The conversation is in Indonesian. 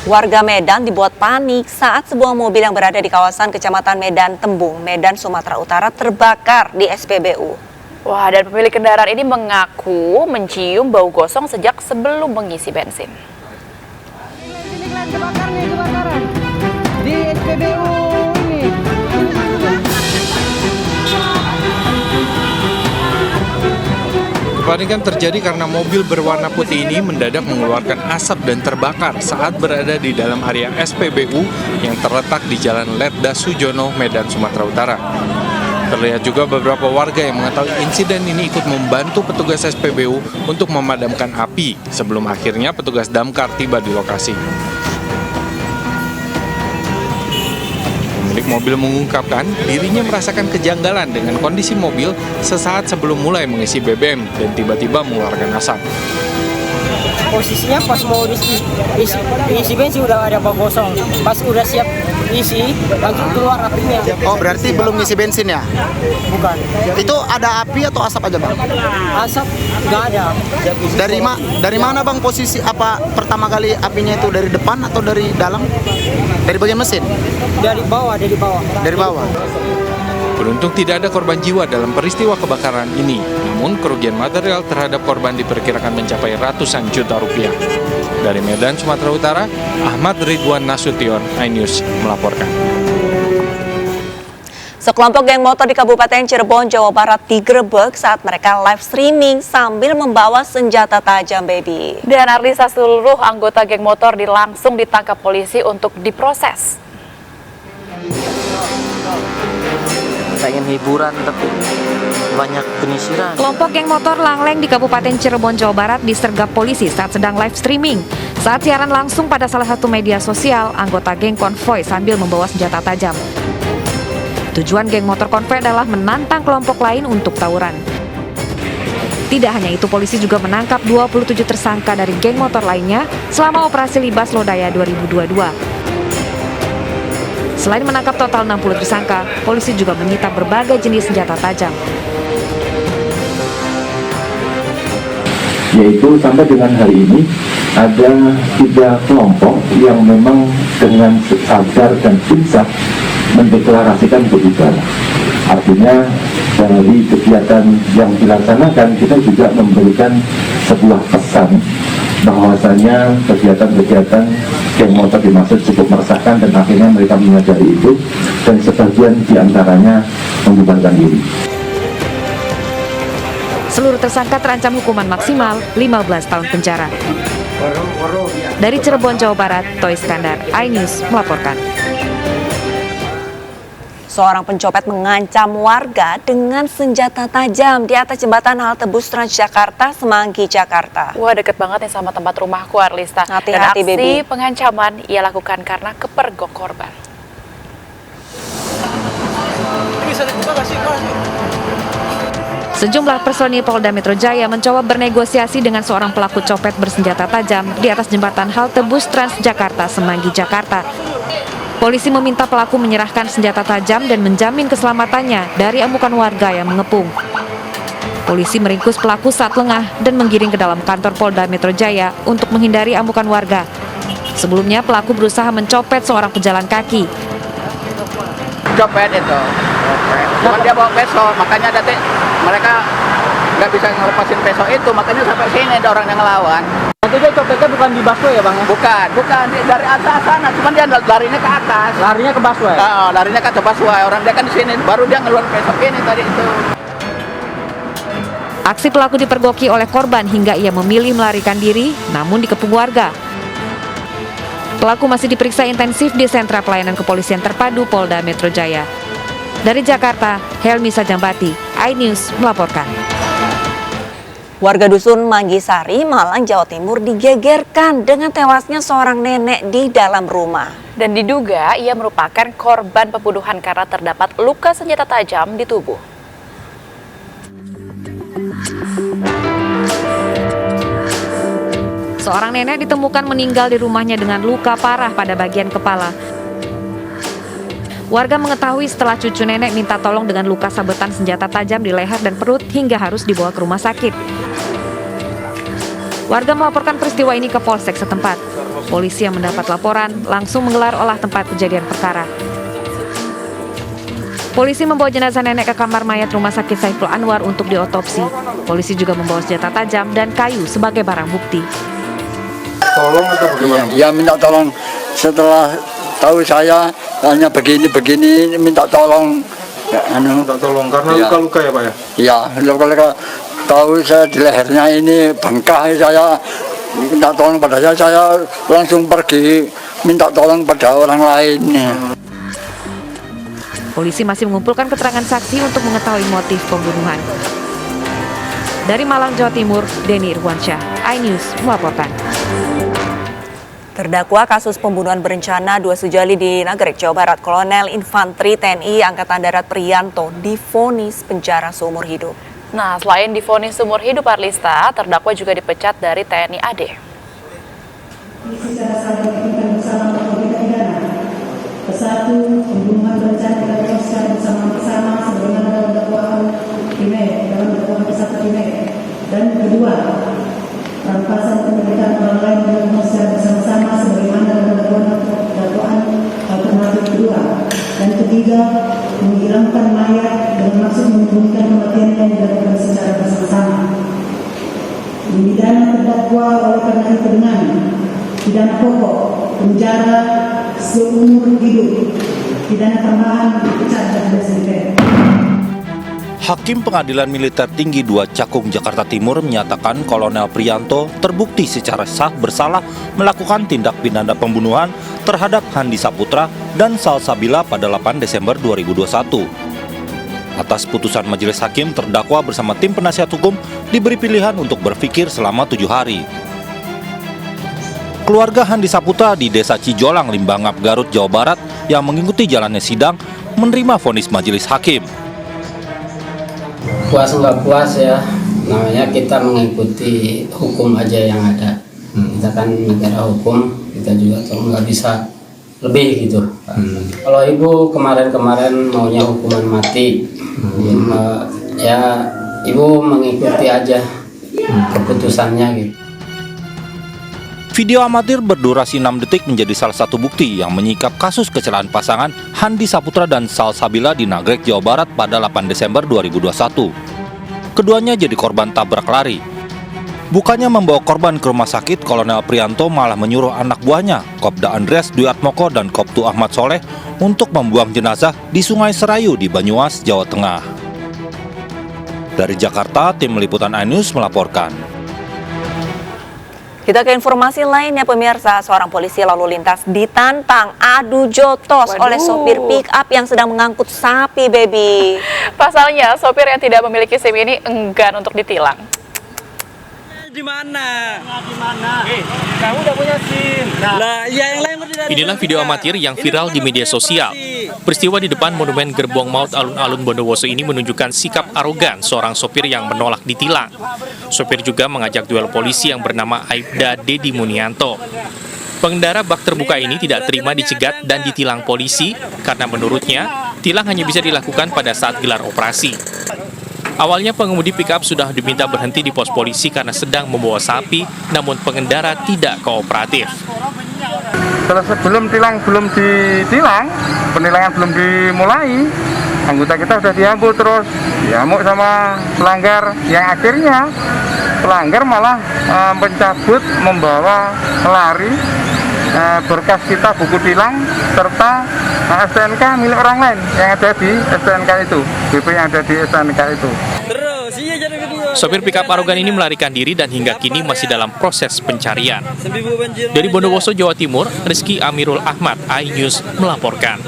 Warga Medan dibuat panik saat sebuah mobil yang berada di kawasan Kecamatan Medan Tembung, Medan, Sumatera Utara terbakar di SPBU. Wah, dan pemilik kendaraan ini mengaku mencium bau gosong sejak sebelum mengisi bensin. Ini kebakaran di SPBU ini. Kepanikan terjadi karena mobil berwarna putih ini mendadak mengeluarkan asap dan terbakar saat berada di dalam area SPBU yang terletak di Jalan Letda Sujono, Medan, Sumatera Utara. Terlihat juga beberapa warga yang mengetahui insiden ini ikut membantu petugas SPBU untuk memadamkan api sebelum akhirnya petugas damkar tiba di lokasi. Pemilik mobil mengungkapkan dirinya merasakan kejanggalan dengan kondisi mobil sesaat sebelum mulai mengisi BBM dan tiba-tiba mengeluarkan asap. Posisinya pas mau isi bensin udah ada bau gosong. Pas udah siap isi, langsung keluar apinya. Oh, berarti belum ngisi bensin ya? Bukan. Itu ada api atau asap aja, Bang? Asap nggak ada. Dari mana, Bang, posisi apa pertama kali apinya itu dari depan atau dari dalam? Dari bagian mesin? Dari bawah. Dari bawah. Beruntung tidak ada korban jiwa dalam peristiwa kebakaran ini, namun kerugian material terhadap korban diperkirakan mencapai ratusan juta rupiah. Dari Medan, Sumatera Utara, Ahmad Ridwan Nasution, iNews melaporkan. Sekelompok geng motor di Kabupaten Cirebon, Jawa Barat digerebek saat mereka live streaming sambil membawa senjata tajam, baby. Dan Arlisa, seluruh anggota geng motor langsung ditangkap polisi untuk diproses. Pengen hiburan tapi banyak penyisiran. Kelompok geng motor Langleng di Kabupaten Cirebon, Jawa Barat disergap polisi saat sedang live streaming. Saat siaran langsung pada salah satu media sosial, anggota geng konvoy sambil membawa senjata tajam. Tujuan geng motor konvoy adalah menantang kelompok lain untuk tawuran. Tidak hanya itu, polisi juga menangkap 27 tersangka dari geng motor lainnya selama operasi Libas Lodaya 2022. Selain menangkap total 60 tersangka, polisi juga menyita berbagai jenis senjata tajam. Yaitu sampai dengan hari ini ada 3 kelompok yang memang dengan sadar dan bisa mendeklarasikan budicara. Artinya dari kegiatan yang dilaksanakan kita juga memberikan sebuah pesan bahwasanya kegiatan-kegiatan geng motor dimaksud cukup meresahkan dan akhirnya mereka menyadari itu dan sebagian diantaranya membubarkan diri. Seluruh tersangka terancam hukuman maksimal 15 tahun penjara. Dari Cirebon, Jawa Barat, Toy Skandar, iNews melaporkan. Seorang pencopet mengancam warga dengan senjata tajam di atas jembatan halte bus Transjakarta, Semanggi, Jakarta. Wah, deket banget nih sama tempat rumahku, Arlista. Hati-hati, dan aksi baby. pengancaman ia lakukan karena kepergok korban. Sejumlah personil Polda Metro Jaya mencoba bernegosiasi dengan seorang pelaku copet bersenjata tajam di atas jembatan halte bus Transjakarta, Semanggi, Jakarta. Polisi meminta pelaku menyerahkan senjata tajam dan menjamin keselamatannya dari amukan warga yang mengepung. Polisi meringkus pelaku saat lengah dan menggiring ke dalam kantor Polda Metro Jaya untuk menghindari amukan warga. Sebelumnya pelaku berusaha mencopet seorang pejalan kaki. Copet itu, cuman dia bawa peso, makanya mereka nggak bisa ngelepasin peso itu, makanya sampai sini ada orang yang ngelawan. Itu dia copetnya bukan di busway ya, Bang? Bukan, dari atas sana, cuman dia larinya ke atas. Larinya ke busway? Larinya ke busway, orang dia kan di sini, baru dia ngeluarin peso ini tadi itu. Aksi pelaku dipergoki oleh korban hingga ia memilih melarikan diri, namun dikepung warga. Pelaku masih diperiksa intensif di Sentra Pelayanan Kepolisian Terpadu Polda Metro Jaya. Dari Jakarta, Helmi Sajambati, iNews melaporkan. Warga dusun Manggisari, Malang, Jawa Timur digegerkan dengan tewasnya seorang nenek di dalam rumah. Dan diduga ia merupakan korban pembunuhan karena terdapat luka senjata tajam di tubuh. Seorang nenek ditemukan meninggal di rumahnya dengan luka parah pada bagian kepala. Warga mengetahui setelah cucu nenek minta tolong dengan luka sabetan senjata tajam di leher dan perut hingga harus dibawa ke rumah sakit. Warga melaporkan peristiwa ini ke Polsek setempat. Polisi yang mendapat laporan langsung menggelar olah tempat kejadian perkara. Polisi membawa jenazah nenek ke kamar mayat Rumah Sakit Saiful Anwar untuk diotopsi. Polisi juga membawa senjata tajam dan kayu sebagai barang bukti. Tolong atau bagaimana? Ya minta tolong. Setelah tahu saya hanya begini minta tolong. Minta tolong karena luka-luka ya Pak ya? Iya, luka-luka. Tahu saya di lehernya ini bengkak, saya minta tolong pada saya langsung pergi minta tolong pada orang lain. Polisi masih mengumpulkan keterangan saksi untuk mengetahui motif pembunuhan. Dari Malang, Jawa Timur, Denny Irwansyah, iNews melaporkan. Terdakwa kasus pembunuhan berencana 2 Sujali di Nagrek, Jawa Barat, Kolonel Infanteri TNI Angkatan Darat Priyanto divonis penjara seumur hidup. Nah, selain divonis seumur hidup Arlista, terdakwa juga dipecat dari TNI AD. Satu, pembunuhan berencana dilakukan bersama-sama sebagaimana dalam dakwaan dan kedua, rampasan kemerdekaan orang lain dilakukan secara bersama-sama sebagaimana dalam dakwaan alternatif kedua, dan ketiga, menghilangkan mayat dengan maksud menyembunyikan kematian yang dilakukan secara bersama-sama. Dipidana terdakwa oleh karena itu dengan pidana pokok penjara seumur hidup, pidana tambahan dipecat dan bersedia. Hakim Pengadilan Militer Tinggi 2 Cakung, Jakarta Timur menyatakan Kolonel Priyanto terbukti secara sah bersalah melakukan tindak pidana pembunuhan terhadap Handi Saputra dan Salsabila pada 8 Desember 2021. Atas putusan majelis hakim, terdakwa bersama tim penasihat hukum diberi pilihan untuk berpikir selama 7 hari. Keluarga Handi Saputra di Desa Cijolang, Limbangap, Garut, Jawa Barat yang mengikuti jalannya sidang menerima vonis majelis hakim. Puas nggak puas ya, namanya kita mengikuti hukum aja yang ada. Kita kan negara hukum, kita juga nggak bisa lebih gitu. Kalau ibu kemarin maunya hukuman mati, ya ibu mengikuti aja keputusannya gitu. Video amatir berdurasi 6 detik menjadi salah satu bukti yang menyikap kasus kecelakaan pasangan Handi Saputra dan Salsabila di Nagrek, Jawa Barat pada 8 Desember 2021. Keduanya jadi korban tabrak lari. Bukannya membawa korban ke rumah sakit, Kolonel Priyanto malah menyuruh anak buahnya, Kopda Andreas Dwi Atmoko dan Koptu Ahmad Soleh, untuk membuang jenazah di Sungai Serayu di Banyumas, Jawa Tengah. Dari Jakarta, tim liputan iNews melaporkan. Kita ke informasi lainnya pemirsa, seorang polisi lalu lintas ditantang adu jotos oleh sopir pick up yang sedang mengangkut sapi, baby. Pasalnya, sopir yang tidak memiliki SIM ini enggan untuk ditilang. Di mana? Kamu udah punya SIM. Lah, ya yang lain Inilah video amatir yang viral di media sosial. Peristiwa di depan Monumen Gerbong Maut Alun-Alun Bondowoso ini menunjukkan sikap arogan seorang sopir yang menolak ditilang. Sopir juga mengajak duel polisi yang bernama Aibda Dedi Munianto. Pengendara bak terbuka ini tidak terima dicegat dan ditilang polisi karena menurutnya tilang hanya bisa dilakukan pada saat gelar operasi. Awalnya pengemudi pickup sudah diminta berhenti di pos polisi karena sedang membawa sapi, namun pengendara tidak kooperatif. Sebelum ditilang, penilangan belum dimulai, anggota kita sudah diamuk terus, diamuk sama pelanggar, yang akhirnya pelanggar malah mencabut, membawa lari berkas kita, buku tilang, serta STNK milik orang lain yang ada di STNK itu, BP yang ada di STNK itu. Sopir pickup arogan ini melarikan diri dan hingga kini masih dalam proses pencarian. Dari Bondowoso, Jawa Timur, Rizky Amirul Ahmad, iNews melaporkan.